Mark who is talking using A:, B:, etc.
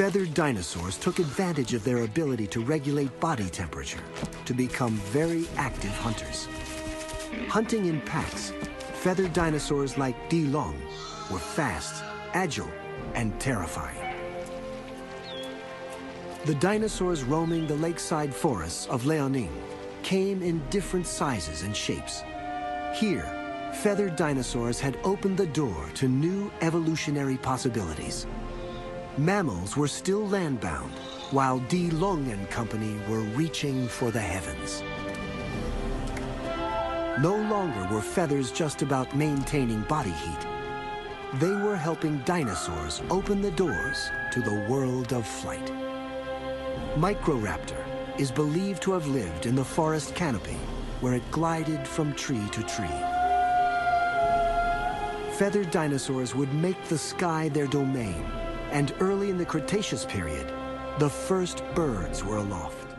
A: Feathered dinosaurs took advantage of their ability to regulate body temperature to become very active hunters. Hunting in packs, feathered dinosaurs like Dinos were fast, agile, and terrifying. The dinosaurs roaming the lakeside forests of Liaoning came in different sizes and shapes. Here, feathered dinosaurs had opened the door to new evolutionary possibilities. Mammals were still landbound, while Dinos and company were reaching for the heavens. No longer were feathers just about maintaining body heat. They were helping dinosaurs open the doors to the world of flight. Microraptor is believed to have lived in the forest canopy, where it glided from tree to tree. Feathered dinosaurs would make the sky their domain, and early in the Cretaceous period, the first birds were aloft.